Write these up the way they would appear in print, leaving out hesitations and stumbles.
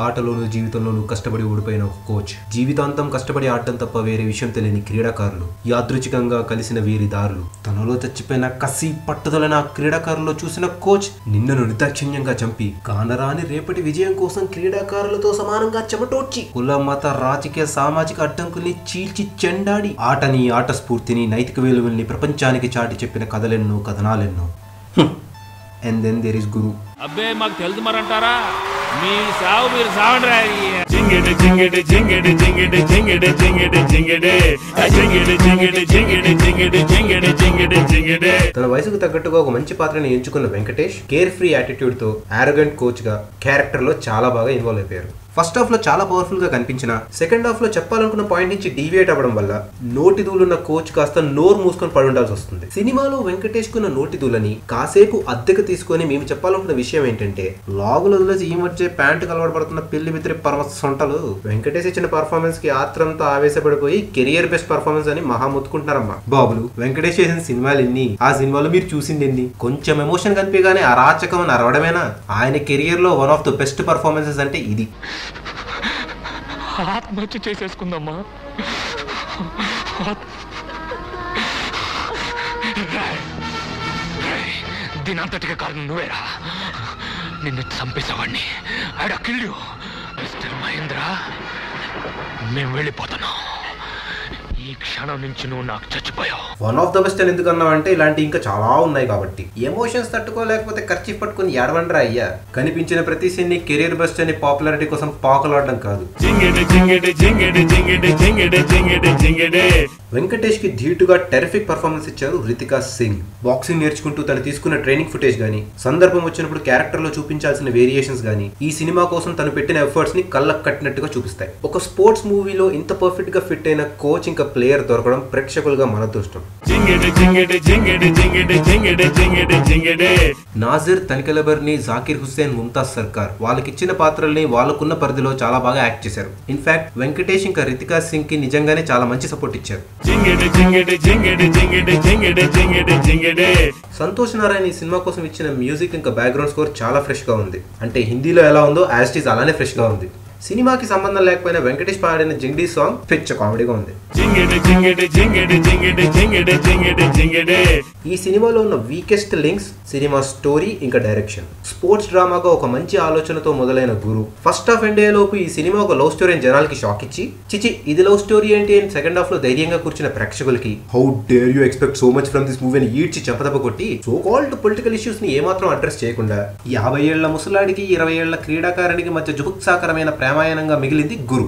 ఆటలోనూ జీవితంలోనూ కష్టపడి ఓడిపోయిన ఒక కోచ్, జీవితాంతం కష్టపడి ఆడటం తప్ప వేరే విషయం తెలియని క్రీడాకారులు, యాదృచ్ఛికంగా కలిసిన వీరి దారులు, తనలో చచ్చిపోయిన కసి పట్టుదలైన క్రీడాకారుల్లో చూసిన కోచ్ నిన్నను నిర్దాక్షిణ్యంగా చంపి కానరాని రేపటి విజయం కోసం క్రీడాకారులతో సమానంగా చెమటోడ్చి కుల మత రాజకీయ సామాజిక అడ్డంకుల్ని చీల్చి చెండాడి ఆటని, ఆట స్ఫూర్తిని, నైతిక విలువల్ని ప్రపంచానికి చాటి చెప్పిన కథలెన్నో, కథనాలెన్నో. అండ్ దెన్ దేర్ ఇస్ గురు. అబ్బే మాకు తెలుసు మరంటారా, మీ సావు మీరు సావండి. తన వయసుకు తగ్గట్టుగా ఒక మంచి పాత్రని ఎంచుకున్న వెంకటేష్ కేర్ ఫ్రీ యాటిట్యూడ్ తో ఆరోగెంట్ కోచ్ గా క్యారెక్టర్ లో చాలా బాగా ఇన్వాల్వ్ అయిపోయారు. ఫస్ట్ హాఫ్ లో చాలా పవర్ఫుల్ గా కనిపించిన సెకండ్ హాఫ్ లో చెప్పాలనుకున్న పాయింట్ నుంచి డీవియేట్ అవ్వడం వల్ల నోటి దూలున్న కోచ్ కాస్త నోరు మూసుకొని పడి ఉండాల్సి వస్తుంది. సినిమాలో వెంకటేష్ కున్న నోటి దూలని కాసేపు అద్దెకు తీసుకొని మేము చెప్పాలనుకున్న విషయం ఏంటంటే, లాగులు వదిలేసి ఈ మధ్య ప్యాంటు కలవడబడుతున్న పెళ్లి మిత్రి పరమ సొంటలు వెంకటేష్ ఇచ్చిన పర్ఫార్మెన్స్ కి ఆత్రంతో ఆవేశపడిపోయి కెరియర్ బెస్ట్ పర్ఫార్మెన్స్ అని మహా ముత్తుకుంటున్నారమ్మా. బాబులు, వెంకటేష్ చేసిన సినిమాలు ఎన్ని, ఆ సినిమాలో మీరు చూసింది ఎన్ని? కొంచెం ఎమోషన్ కనిపించగానే అరాచకం అరవడమేనా? ఆయన కెరియర్ లో one of the best performances అంటే ఇది. ఆత్మహత్య చేసేసుకుందమ్మా. దీనంతటిగా కారణం నువ్వేరా. నిన్ను చంపేసేవాడిని. I kill you mister Mahendra. మేము వెళ్ళిపోతున్నాం. ఈ క్షణం నుంచి నువ్వు నాకు చచ్చిపోయావు. వన్ ఆఫ్ ద బెస్ట్ అని ఎందుకు అన్నావంటే ఇలాంటి ఇంకా చాలా ఉన్నాయి కాబట్టి. ఎమోషన్స్ తట్టుకోలేకపోతే ఖర్చు పట్టుకుని ఏడవండ్రా అయ్యా. కనిపించిన ప్రతి సీన్ ని కెరీర్ బెస్ట్ అని పాపులారిటీ కోసం పాకులాడడం కాదు. వెంకటేష్ కి ధీటుగా టెరిఫిక్ పర్ఫార్మెన్స్ ఇచ్చారు రితికా సింగ్. బాక్సింగ్ నేర్చుకుంటూ తను తీసుకున్న ట్రైనింగ్ ఫుటేజ్ గానీ, సందర్భం వచ్చినప్పుడు క్యారెక్టర్ లో చూపించాల్సిన వేరియేషన్స్ గానీ ఈ సినిమా కోసం తను పెట్టిన ఎఫర్ట్స్ ని కళ్ళకు కట్టినట్టుగా చూపిస్తాయి. ఒక స్పోర్ట్స్ మూవీలో ఇంత పర్ఫెక్ట్ గా ఫిట్ అయిన కోచ్ ఇంకా ప్లేయర్ దొరకడం ప్రేక్షకులుగా మన అదృష్టం. నాజిర్, తనికెల్ బర్నీ, జాకిర్ హుస్సేన్, ముంతాజ్ సర్కార్ వాళ్ళకిచ్చిన పాత్రల్ని వాళ్ళకున్న పరిధిలో చాలా బాగా యాక్ట్ చేశారు. ఇన్ఫాక్ట్ వెంకటేష్ ఇంకా రితికా సింగ్ కి నిజంగానే చాలా మంచి సపోర్ట్ ఇచ్చారు. సంతోష్ నారాయణ ఈ సినిమా కోసం ఇచ్చిన మ్యూజిక్ ఇంకా బ్యాక్గ్రౌండ్ స్కోర్ చాలా ఫ్రెష్ గా ఉంది. అంటే హిందీలో ఎలా ఉందో యాజ్ ఇట్ ఈజ్ అలానే ఫ్రెష్ గా ఉంది. సినిమాకి సంబంధం లేకపోయినా వెంకటేష్ పాడిన జింగిడి సాంగ్ పిచ్చ కామెడీగా ఉంది. ఈ సినిమాలో ఉన్న వీకెస్ట్ లింక్స్ సినిమా స్టోరీ ఇంకా డైరెక్షన్. స్పోర్ట్స్ డ్రామాగా ఒక మంచి ఆలోచనతో మొదలైన గురు ఫస్ట్ హాఫ్ ఎండ్ అయ్యేలోపు ఈ సినిమా ఒక లవ్ స్టోరీ అని జనాలకి షాక్ ఇచ్చి, చిచి ఇది లవ్ స్టోరీ ఏంటి అని సెకండ్ హాఫ్ లో ధైర్యంగా కూర్చున్న ప్రేక్షకులకి how dare you expect so much from this movie అని ఈడ్చి చెంపదెబ్బ కొట్టి సో కాల్డ్ పొలిటికల్ ఇష్యూస్ ని ఏమాత్రం అడ్రస్ చేయకుండా 50 ఏళ్ల ముసలాడికి 20 ఏళ్ల క్రీడాకారునికి మధ్య జుగుప్సాకరమైన ప్రేమాయణంగా మిగిలింది గురు.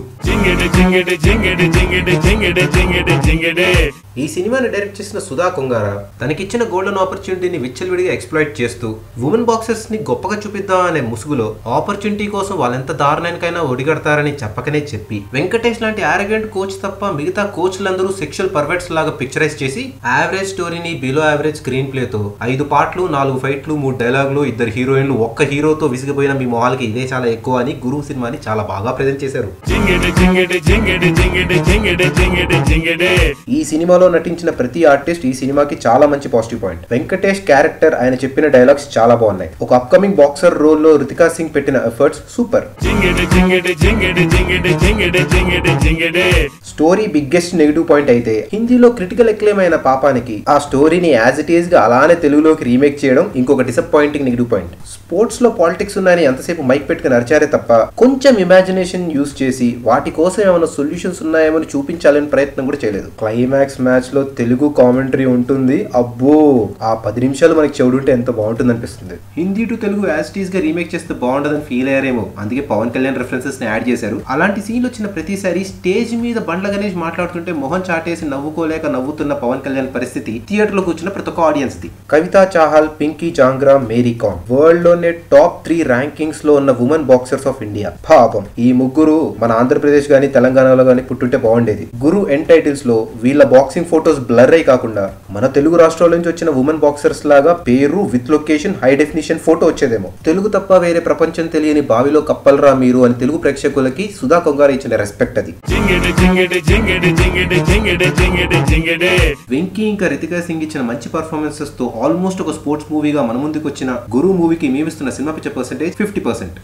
ఈ సినిమాని డైరెక్ట్ చేసిన సుధా కొంగారా తనకిచ్చిన గోల్డెన్ ఆపర్చునిటీని విచ్చలవిడిగా ఎక్స్ప్లాయిట్ చేస్తూ ఉమెన్ బాక్సర్స్ ని గొప్పగా చూపిద్దాం అనే ముసుగులో ఆపర్చునిటీ కోసం వాళ్ళెంత దారుణానికైనా ఒడిగడతారని చెప్పకనే చెప్పి వెంకటేష్ లాంటి ఆరోగెంట్ కోచ్ తప్ప మిగతా కోచ్లందరూ సెక్షువల్ పర్వర్ట్స్ లాగా పిక్చరైజ్ చేసి యావరేజ్ స్టోరీని బిలో యావరేజ్ స్క్రీన్ ప్లేతో 5 పాటలు 4 ఫైట్లు 3 డైలాగులు 2 హీరోయిన్లు ఒక్క హీరోతో విసిగిపోయిన మీ మొహాలకి ఇదే చాలా ఎక్కువ అని గురువు సినిమాని చాలా బాగా ప్రెజెంట్ చేశారు. ఈ సినిమాలో నటించిన ప్రతి ఆర్టిస్ట్ ఈ సినిమాకి చాలా మంచి పాజిటివ్ పాయింట్. వెంకటేష్ క్యారెక్టర్, ఆయన చెప్పిన డైలాగ్స్ చాలా బాగున్నాయి. ఒక అప్కమింగ్ బాక్సర్ రోల్ లో రితికా సింగ్ పెట్టిన efforts super. Story biggest negative point అయితే హిందీలో క్రిటికల్ ఎక్లెయిమ్ అయిన పాపానికి ఆ స్టోరీని యాజ్ ఇట్ ఈస్ గా అలానే తెలుగులోకి రీమేక్ చేయడం ఇంకొక డిసప్పాయింటింగ్ నెగిటివ్ పాయింట్. స్పోర్ట్స్ లో పాలిటిక్స్ ఉన్నాయని ఎంతసేపు మైక్ పెట్టుకుని అరిచారే తప్ప కొంచెం ఇమాజినేషన్ యూజ్ చేసి వాటి కోసం ఏమైనా సొల్యూషన్స్ ఉన్నాయేమో చూపించాలని ప్రయత్నం కూడా చేయలేదు. క్లైమాక్స్ మ్యాచ్ లో తెలుగు కామెంటరీ ఉంటుంది. అబ్బో, ఆ 10 నిమిషాలు మనకి చెవుడుంటే ఎంత బాగుంటుంది అనిపిస్తుంది. Hindi to Telugu as it is గా రీమేక్ చేస్తే బాగుంటుందని ఫీల్ అయ్యారేమో, అందుకే పవన్ కళ్యాణ్ రెఫరెన్సెస్ ని యాడ్ చేశారు. అలాంటి సీన్లు వచ్చిన ప్రతిసారి స్టేజ్ మీద బండ్ల గణేష్ మాట్లాడుతుంటే మొహం చాటేసి నవ్వుకోలేక నవ్వుతున్న పవన్ కళ్యాణ్ పరిస్థితి థియేటర్ లో కూర్చున్న ప్రతి ఒక్క ఆడియన్స్ ది. కవితా చాహల్, పింకీ జాంగ్రా, మేరీ కామ్ వరల్డ్ లోనే టాప్ 3 ర్యాంకింగ్స్ లో ఉన్న ఉమెన్ బాక్సర్స్ ఆఫ్ ఇండియా. పాపం ఈ ముగ్గురు మన ఆంధ్రప్రదేశ్ గానీ తెలంగాణలో గానీ పుట్టుంటే బాగుండేది. గురు ఎండ్ టైటిల్స్ లో వీళ్ళ బాక్సింగ్ ఫోటోస్ బ్లర్ అయి కాకుండా మన తెలుగు రాష్ట్రాల నుంచి వచ్చిన ఉమెన్ బాక్సర్స్ లాగా పేరు with location high definition photo వచ్చేదేమో. తెలుగు తప్ప వేరే ప్రపంచం తెలియని బావిలో కప్పలరా మీరు అని తెలుగు ప్రేక్షకులకి సుధా కొంగారు ఇచ్చిన రెస్పెక్ట్ అది. వెంకీ ఇంకా రితికా సింగ్ ఇచ్చిన మంచి పర్ఫార్మెన్సెస్ తో ఆల్మోస్ట్ ఒక స్పోర్ట్స్ మూవీగా మన ముందుకు వచ్చిన గురు మూవీకి మేమిస్తున్న సినిమా పిక్చర్ పర్సెంటేజ్ 50%.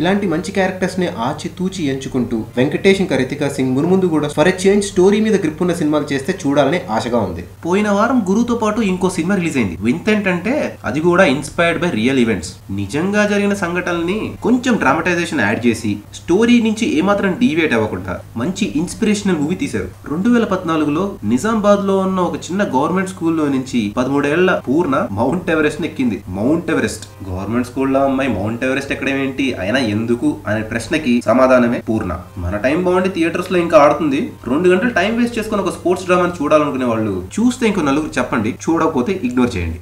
ఇలాంటి మంచి క్యారెక్టర్స్ ని ఆచితూచి ఎంచుకుంటూ వెంకటేష్ ఇంకా రితికా సింగ్ మున్ముందు కూడా ఫర్ ఎ చేంజ్ స్టోరీ మీద గ్రిప్ ఉన్న సినిమాలు చేస్తే చూడాలని ఆశగా ఉంది. పోయిన వారం గురుతో పాటు ఇంకో సినిమా రిలీజ్ అయింది. వింతేంటంటే అది కూడా ఇన్స్పైర్డ్ బై రియల్ ఈవెంట్స్. నిజంగా జరిగిన సంఘటనల్ని కొంచెం డ్రామటైజేషన్ యాడ్ చేసి స్టోరీ నుంచి ఏమాత్రం డీవియేట్ అవ్వకుండా మంచి ఇన్స్పిరేషనల్ మూవీ తీశారు. 2014లో నిజామాబాద్ లో ఉన్న ఒక చిన్న గవర్నమెంట్ స్కూల్లో నుంచి 13 ఏళ్ల పూర్ణ మౌంట్ ఎవరెస్ట్ ఎక్కింది. మౌంట్ ఎవరెస్ట్ గవర్నమెంట్ స్కూల్లో అమ్మాయి మౌంట్ ఎవరెస్ట్ ఎక్కడేంటి అయినా ఎందుకు అనే ప్రశ్నకి సమాధానమే పూర్ణ. మన టైం బాగుండి థియేటర్స్ లో ఇంకా ఆడుతుంది. 2 గంటలు టైం వేస్ట్ చేసుకుని ఒక స్పోర్ట్స్ డ్రామాని చూడాలనుకునే వాళ్ళు చూస్తే ఇంకో నలుగురు చెప్పండి, చూడకపోతే ఇగ్నోర్ చేయండి.